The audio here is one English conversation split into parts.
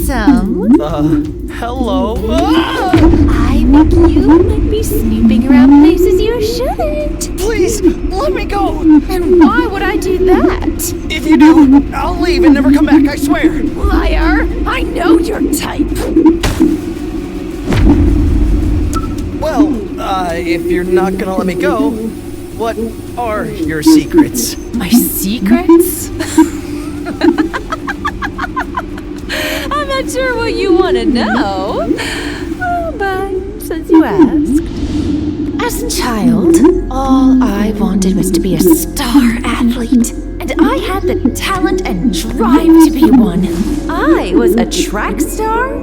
handsome. Hello? I think you might be snooping around places you shouldn't. Please, let me go! And why would I do that? If you do, I'll leave and never come back, I swear! Liar! I know your type. Well, if you're not gonna let me go, what are your secrets? My secrets? I'm not sure what you want to know. But since you asked. As a child, all I wanted was to be a star athlete. And I had the talent and drive to be one. I was a track star,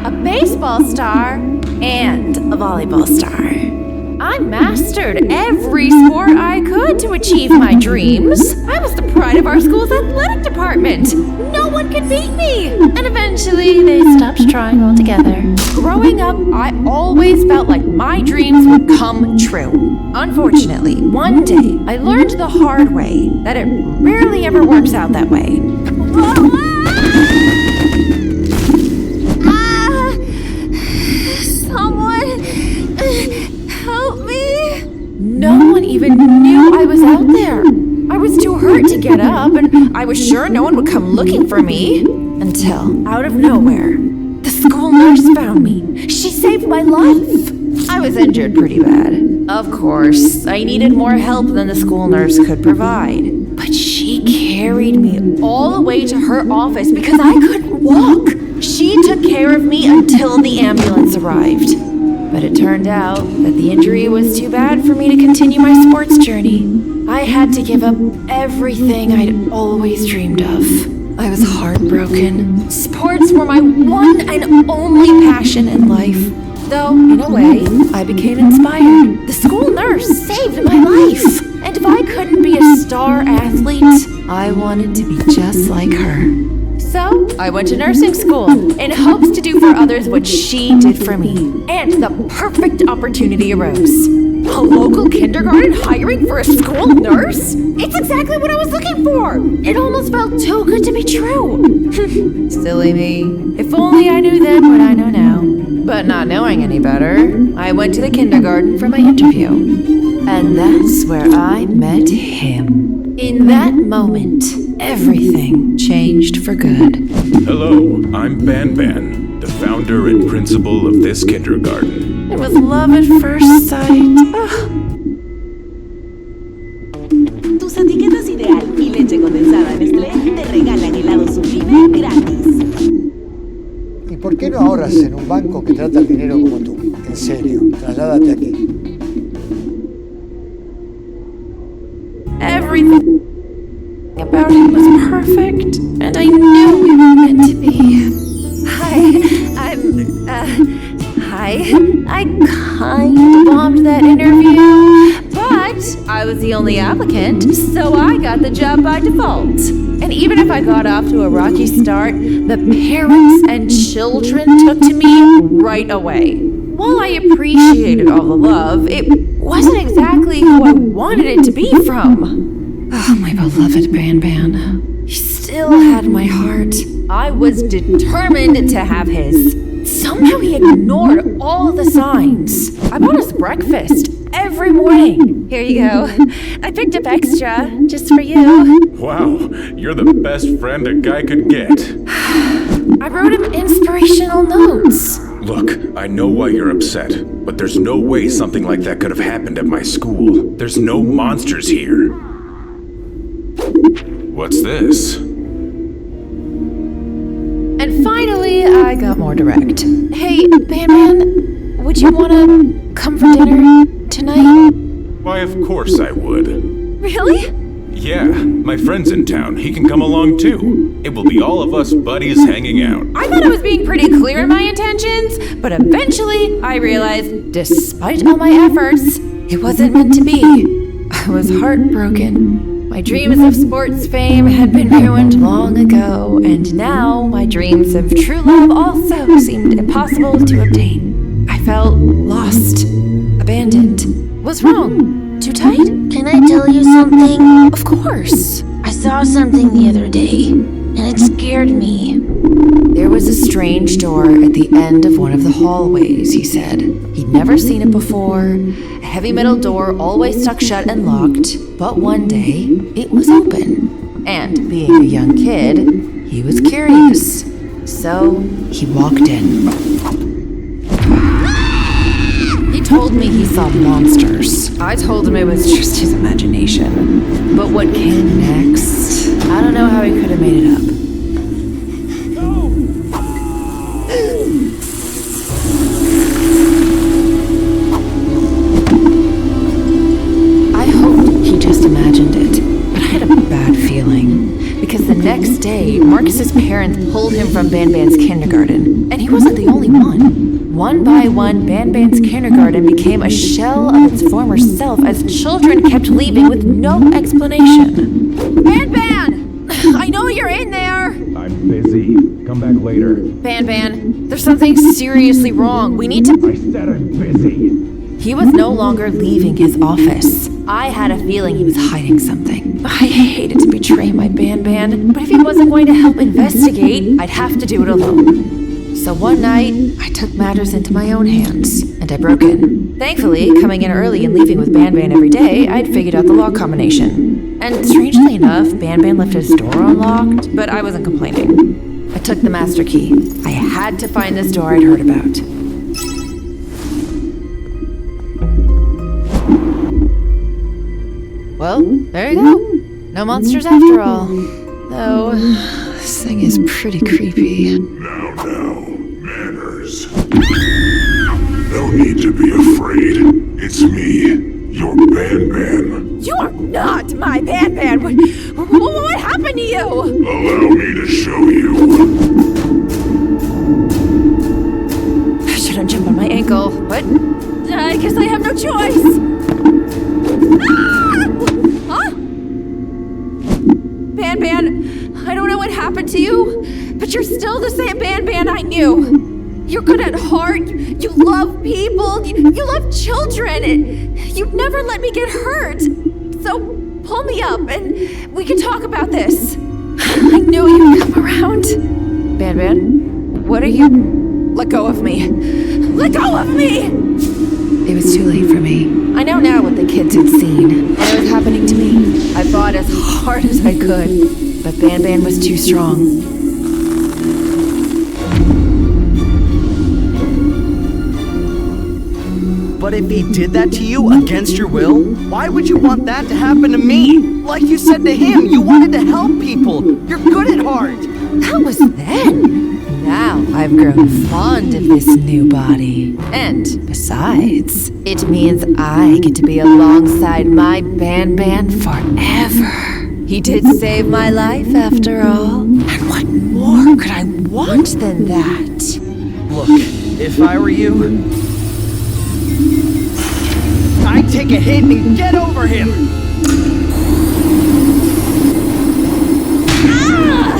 a baseball star, and a volleyball star. I mastered every sport I could to achieve my dreams. I was the pride of our school's athletic department. No one could beat me. And eventually, they stopped trying altogether. Growing up, I always felt like my dreams would come true. Unfortunately, one day, I learned the hard way that it rarely ever works out that way. No one even knew I was out there. I was too hurt to get up, and I was sure no one would come looking for me. Until, out of nowhere, the school nurse found me. She saved my life. I was injured pretty bad. Of course, I needed more help than the school nurse could provide. But she carried me all the way to her office because I couldn't walk. She took care of me until the ambulance arrived. But it turned out that the injury was too bad for me to continue my sports journey. I had to give up everything I'd always dreamed of. I was heartbroken. Sports were my one and only passion in life. Though, in a way, I became inspired. The school nurse saved my life. And if I couldn't be a star athlete, I wanted to be just like her. So, I went to nursing school in hopes to do for others what she did for me. And the perfect opportunity arose. A local kindergarten hiring for a school nurse? It's exactly what I was looking for! It almost felt too good to be true. Silly me. If only I knew then what I know now. But not knowing any better, I went to the kindergarten for my interview. And that's where I met him. In that moment, everything changed for good. Hello, I'm Banbaleena, the founder and principal of this kindergarten. It was love at first sight. Tus etiquetas ideal y leche condensada Nestlé te regalan helado sublime gratis. ¿Y por qué no ahorras en un banco que trata el dinero como tú? En serio, trasládate aquí. Everything about him was perfect, and I knew we were meant to be. I kind of bombed that interview, but I was the only applicant, so I got the job by default. And even if I got off to a rocky start, the parents and children took to me right away. While I appreciated all the love, it wasn't exactly who I wanted it to be from. Oh, my beloved Banbaleena. He still had my heart. I was determined to have his. Somehow he ignored all the signs. I bought us breakfast every morning. Here you go. I picked up extra just for you. Wow, you're the best friend a guy could get. I wrote him inspirational notes. Look, I know why you're upset, but there's no way something like that could have happened at my school. There's no monsters here. What's this? And finally, I got more direct. Hey, Banbaleena, would you want to come for dinner tonight? Why, of course I would. Really? Yeah, my friend's in town. He can come along too. It will be all of us buddies hanging out. I thought I was being pretty clear in my intentions, but eventually I realized, despite all my efforts, it wasn't meant to be. I was heartbroken. My dreams of sports fame had been ruined long ago, and now my dreams of true love also seemed impossible to obtain. I felt lost, abandoned. What's wrong? Too tight? Can I tell you something? Of course. I saw something the other day. and it scared me. There was a strange door at the end of one of the hallways, he said. He'd never seen it before. A heavy metal door always stuck shut and locked, but one day it was open. And being a young kid, he was curious. So he walked in. He told me he saw monsters. I told him it was just his imagination. But what came next? I don't know how he could have made it up. I hoped he just imagined it, but I had a bad feeling. Because the next day, Marcus's parents pulled him from Banbalena's kindergarten. And he wasn't the only one. One by one, Banbalena's kindergarten became a shell of its former self as children kept leaving with no explanation. Banban! I know you're in there! I'm busy. Come back later. Banban, there's something seriously wrong. We need to... I said I'm busy. He was no longer leaving his office. I had a feeling he was hiding something. I hated to betray my Banban, but if he wasn't going to help investigate, I'd have to do it alone. So one night, I took matters into my own hands, and I broke in. Thankfully, coming in early and leaving with Banban every day, I'd figured out the lock combination. And strangely enough, Banban left his door unlocked, but I wasn't complaining. I took the master key. I had to find this door I'd heard about. Well, there you go. No monsters after all. Though, this thing is pretty creepy. Now, manners. No need to be afraid. It's me, your Banban. You are not my Banban! What happened to you? Allow me to show you. I shouldn't jump on my ankle, but I guess I have no choice. Ah! Huh? Banban, I don't know what happened to you, but you're still the same Banban I knew. You're good at heart, you love people, you love children. You'd never let me get hurt. So pull me up and we can talk about this. I knew you'd come around. Banban, what are you... Let go of me. Let go of me! It was too late for me. I know now what the kids had seen, and it was happening to me. I fought as hard as I could, but Banban was too strong. But if he did that to you against your will, why would you want that to happen to me? Like you said to him, you wanted to help people. You're good at heart. That was then. Now I've grown fond of this new body. And besides, it means I get to be alongside my Banban forever. He did save my life after all. And what more could I want than that? Look, if I were you, I'd take a hit and get over him. Ah!